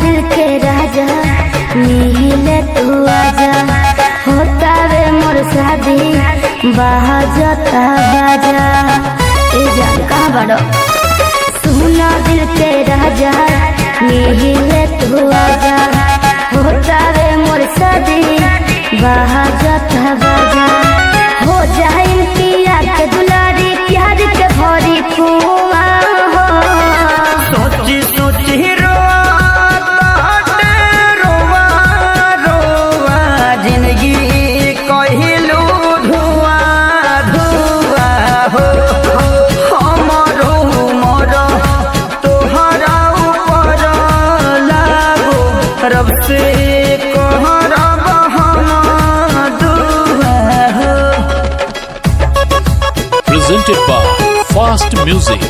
दिल के राजा मिले तू आजा, होता वे मोर शादी बाजता बाजा। ए जान कहाँ बड़ो, सुना दिल के राजा मिले तू आजा, होता वे मोर शादी बाजता बाजा। हो जाए पिया के दुलारी प्यार के भरी कुआं हो, सोची सोची रोवा रोवा जिंदगी कहिलू धुआं धुआं हो। हमरो मर तोहरा ऊपर लागो, रब से कहरब हम दुआ हो। Presented by Fast Music.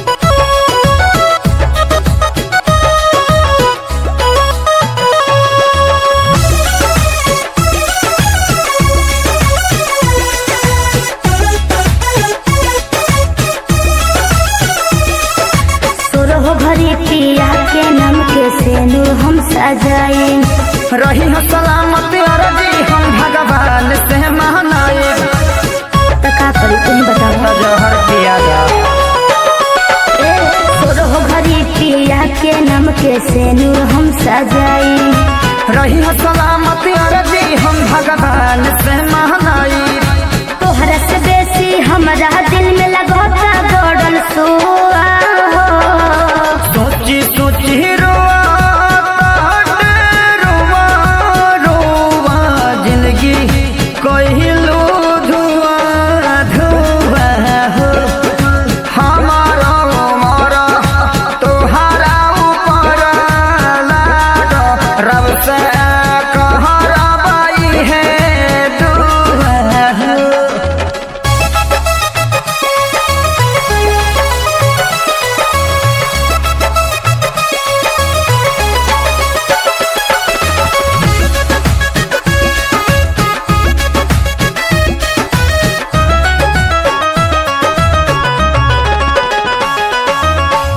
भरी पिया के नाम के सेनूर हम सजाए, रही हो सलामत अरजी हम भगवान से मनाए। तो का करी तुम बताओ, जहर पिया जा सोरह भरी पिया के नाम के सेनूर हम सजाए, रही हो सलामत अरजी हम भगवान से मनाए। तोहरा से बेसी हमारा दिल में लगता गड़ल सोआ हो, सोची सोची रोवा रोवा जिंदगी कहिलू धुआं धुआं हो। हमारा मर तोहरा ऊपर लागो, रब से कहरब है दुआ हो।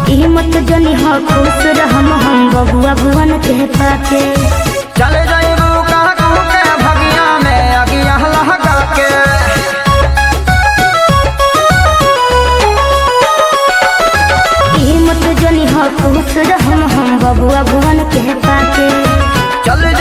हिम्मत जनी हो खुश रहम हम बबुआ भुवन के पाके। चले जाइबू कहू के भगिया में अगिया लहका के। हिम्मत जनी हो खुश रहम हम बबुआ भुवन के पाके। चले